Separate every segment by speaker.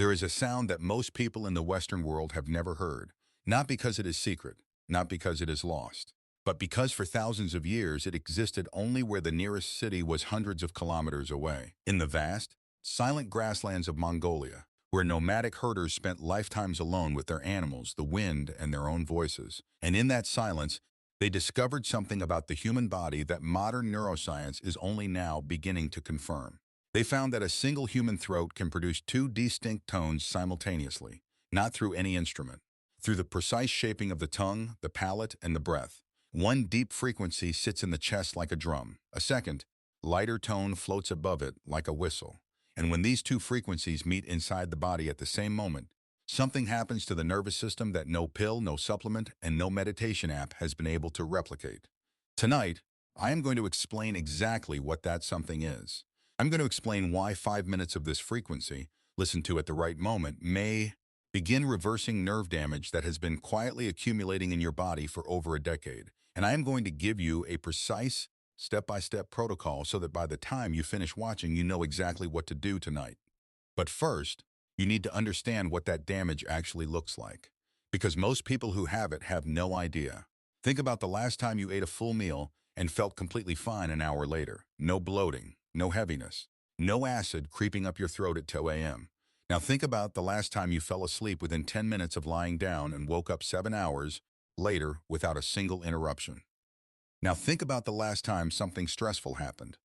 Speaker 1: There is a sound that most people in the Western world have never heard, not because it is secret, not because it is lost, but because for thousands of years it existed only where the nearest city was hundreds of kilometers away. In the vast, silent grasslands of Mongolia, where nomadic herders spent lifetimes alone with their animals, the wind, and their own voices. And in that silence, they discovered something about the human body that modern neuroscience is only now beginning to confirm. They found that a single human throat can produce two distinct tones simultaneously, not through any instrument, through the precise shaping of the tongue, the palate, and the breath. One deep frequency sits in the chest like a drum. A second, lighter tone floats above it like a whistle. And when these two frequencies meet inside the body at the same moment, something happens to the nervous system that no pill, no supplement, and no meditation app has been able to replicate. Tonight, I am going to explain exactly what that something is. I'm going to explain why 5 minutes of this frequency, listened to at the right moment, may begin reversing nerve damage that has been quietly accumulating in your body for over a decade. And I am going to give you a precise, step-by-step protocol so that by the time you finish watching, you know exactly what to do tonight. But first, you need to understand what that damage actually looks like. Because most people who have it have no idea. Think about the last time you ate a full meal and felt completely fine an hour later. No bloating, no heaviness, no acid creeping up your throat at 2 a.m. Now think about the last time you fell asleep within 10 minutes of lying down and woke up 7 hours later without a single interruption. Now think about the last time something stressful happened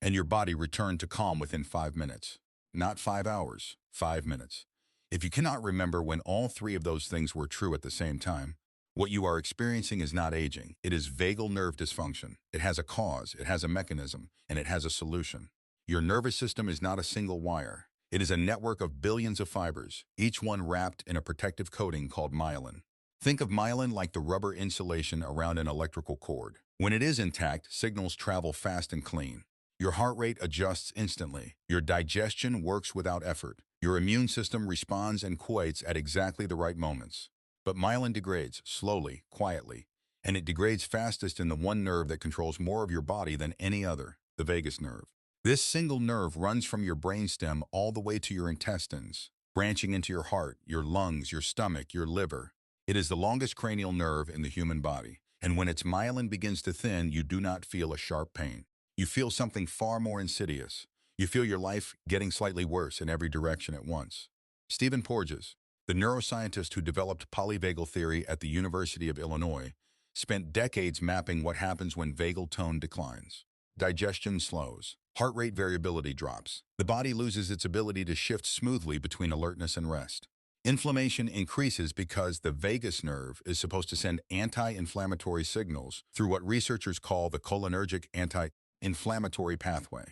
Speaker 1: and your body returned to calm within 5 minutes. Not 5 hours, 5 minutes. If you cannot remember when all three of those things were true at the same time, what you are experiencing is not aging. It is vagal nerve dysfunction. It has a cause, it has a mechanism, and it has a solution. Your nervous system is not a single wire. It is a network of billions of fibers, each one wrapped in a protective coating called myelin. Think of myelin like the rubber insulation around an electrical cord. When it is intact, signals travel fast and clean. Your heart rate adjusts instantly. Your digestion works without effort. Your immune system responds and quiets at exactly the right moments. But myelin degrades slowly, quietly, and it degrades fastest in the one nerve that controls more of your body than any other, the vagus nerve. This single nerve runs from your brainstem all the way to your intestines, branching into your heart, your lungs, your stomach, your liver. It is the longest cranial nerve in the human body, and when its myelin begins to thin, you do not feel a sharp pain. You feel something far more insidious. You feel your life getting slightly worse in every direction at once. Stephen Porges, the neuroscientist who developed polyvagal theory at the University of Illinois, spent decades mapping what happens when vagal tone declines. Digestion slows. Heart rate variability drops. The body loses its ability to shift smoothly between alertness and rest. Inflammation increases because the vagus nerve is supposed to send anti-inflammatory signals through what researchers call the cholinergic anti-inflammatory pathway.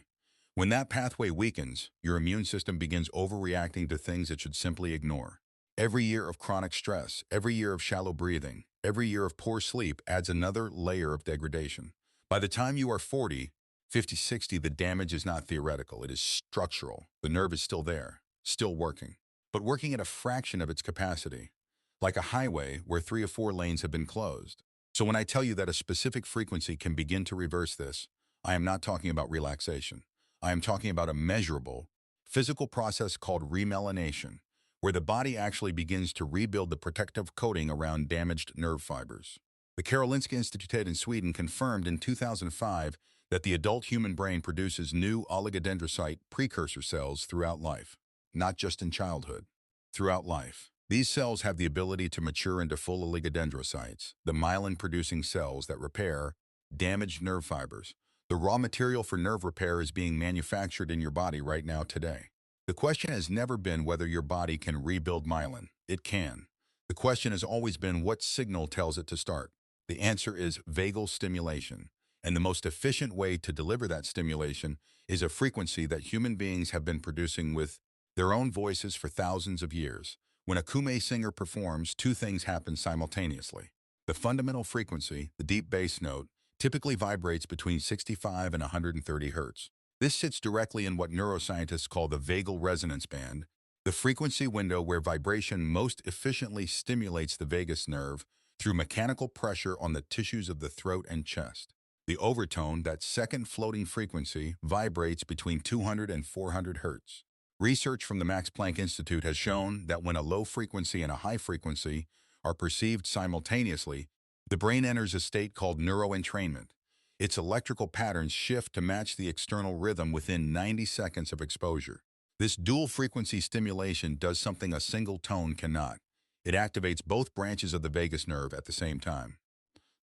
Speaker 1: When that pathway weakens, your immune system begins overreacting to things it should simply ignore. Every year of chronic stress, every year of shallow breathing, every year of poor sleep adds another layer of degradation. By the time you are 40, 50, 60, the damage is not theoretical, it is structural. The nerve is still there, still working, but working at a fraction of its capacity, like a highway where 3 or 4 lanes have been closed. So when I tell you that a specific frequency can begin to reverse this, I am not talking about relaxation. I am talking about a measurable, physical process called remelanation, where the body actually begins to rebuild the protective coating around damaged nerve fibers. The Karolinska Institute in Sweden confirmed in 2005 that the adult human brain produces new oligodendrocyte precursor cells throughout life, not just in childhood, throughout life. These cells have the ability to mature into full oligodendrocytes, the myelin-producing cells that repair damaged nerve fibers. The raw material for nerve repair is being manufactured in your body right now today. The question has never been whether your body can rebuild myelin. It can. The question has always been what signal tells it to start. The answer is vagal stimulation. And the most efficient way to deliver that stimulation is a frequency that human beings have been producing with their own voices for thousands of years. When a kume singer performs, 2 things happen simultaneously. The fundamental frequency, the deep bass note, typically vibrates between 65 and 130 hertz. This sits directly in what neuroscientists call the vagal resonance band, the frequency window where vibration most efficiently stimulates the vagus nerve through mechanical pressure on the tissues of the throat and chest. The overtone, that second floating frequency, vibrates between 200 and 400 hertz. Research from the Max Planck Institute has shown that when a low frequency and a high frequency are perceived simultaneously, the brain enters a state called neuroentrainment. Its electrical patterns shift to match the external rhythm within 90 seconds of exposure. This dual-frequency stimulation does something a single tone cannot. It activates both branches of the vagus nerve at the same time.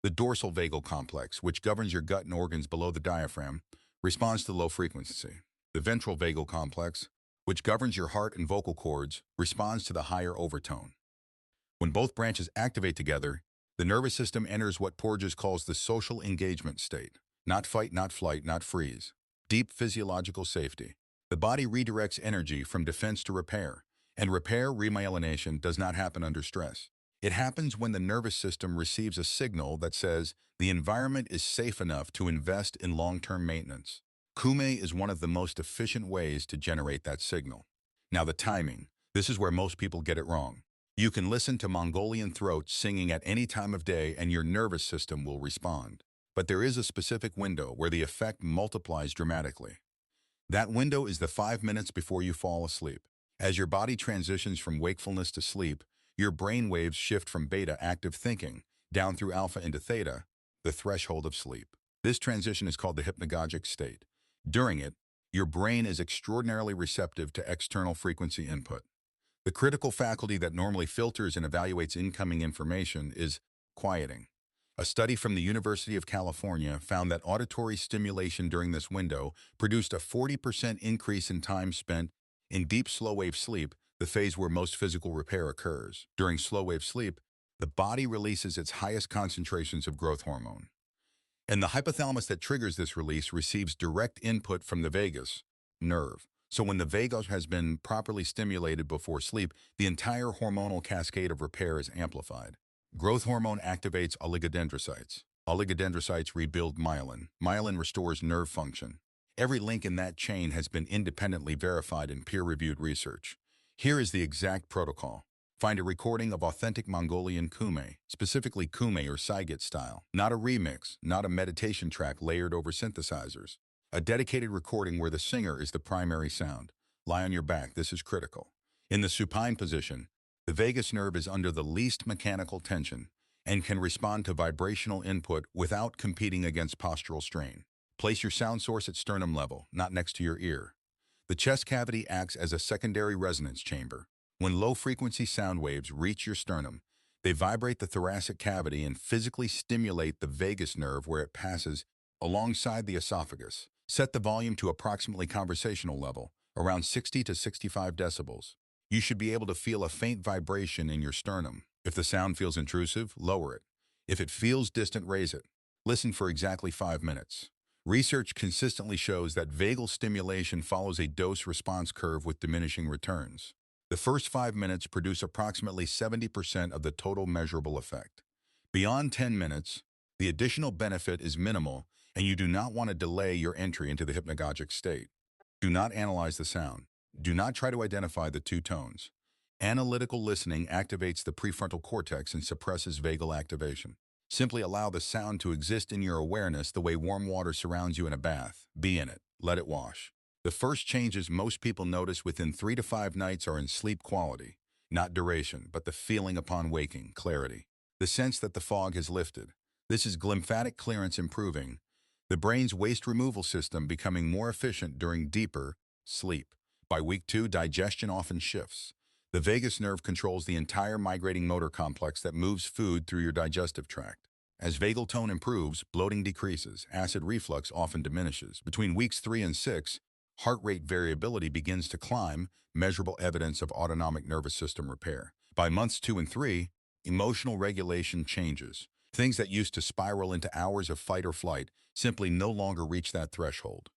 Speaker 1: The dorsal vagal complex, which governs your gut and organs below the diaphragm, responds to low frequency. The ventral vagal complex, which governs your heart and vocal cords, responds to the higher overtone. When both branches activate together, the nervous system enters what Porges calls the social engagement state. Not fight, not flight, not freeze. Deep physiological safety. The body redirects energy from defense to repair, and repair, remyelination, does not happen under stress. It happens when the nervous system receives a signal that says the environment is safe enough to invest in long-term maintenance. Kume is one of the most efficient ways to generate that signal. Now the timing. This is where most people get it wrong. You can listen to Mongolian throats singing at any time of day and your nervous system will respond. But there is a specific window where the effect multiplies dramatically. That window is the 5 minutes before you fall asleep. As your body transitions from wakefulness to sleep, your brain waves shift from beta active thinking down through alpha into theta, the threshold of sleep. This transition is called the hypnagogic state. During it, your brain is extraordinarily receptive to external frequency input. The critical faculty that normally filters and evaluates incoming information is quieting. A study from the University of California found that auditory stimulation during this window produced a 40% increase in time spent in deep slow-wave sleep, the phase where most physical repair occurs. During slow-wave sleep, the body releases its highest concentrations of growth hormone. And the hypothalamus that triggers this release receives direct input from the vagus nerve. So when the vagus has been properly stimulated before sleep, the entire hormonal cascade of repair is amplified. Growth hormone activates oligodendrocytes. Oligodendrocytes rebuild myelin. Myelin restores nerve function. Every link in that chain has been independently verified in peer-reviewed research. Here is the exact protocol. Find a recording of authentic Mongolian kume, specifically kume or Saigit style. Not a remix, not a meditation track layered over synthesizers. A dedicated recording where the singer is the primary sound. Lie on your back, this is critical. In the supine position, the vagus nerve is under the least mechanical tension and can respond to vibrational input without competing against postural strain. Place your sound source at sternum level, not next to your ear. The chest cavity acts as a secondary resonance chamber. When low-frequency sound waves reach your sternum, they vibrate the thoracic cavity and physically stimulate the vagus nerve where it passes alongside the esophagus. Set the volume to approximately conversational level, around 60 to 65 decibels. You should be able to feel a faint vibration in your sternum. If the sound feels intrusive, lower it. If it feels distant, raise it. Listen for exactly 5 minutes. Research consistently shows that vagal stimulation follows a dose-response curve with diminishing returns. The first 5 minutes produce approximately 70% of the total measurable effect. Beyond 10 minutes, the additional benefit is minimal, and you do not want to delay your entry into the hypnagogic state. Do not analyze the sound. Do not try to identify the two tones. Analytical listening activates the prefrontal cortex and suppresses vagal activation. Simply allow the sound to exist in your awareness the way warm water surrounds you in a bath. Be in it. Let it wash. The first changes most people notice within 3 to 5 nights are in sleep quality, not duration, but the feeling upon waking, clarity. The sense that the fog has lifted. This is glymphatic clearance improving, the brain's waste removal system becoming more efficient during deeper sleep. By week 2, digestion often shifts. The vagus nerve controls the entire migrating motor complex that moves food through your digestive tract. As vagal tone improves, bloating decreases, acid reflux often diminishes. Between weeks 3 and 6, heart rate variability begins to climb, measurable evidence of autonomic nervous system repair. By months 2 and 3, emotional regulation changes. Things that used to spiral into hours of fight or flight simply no longer reach that threshold.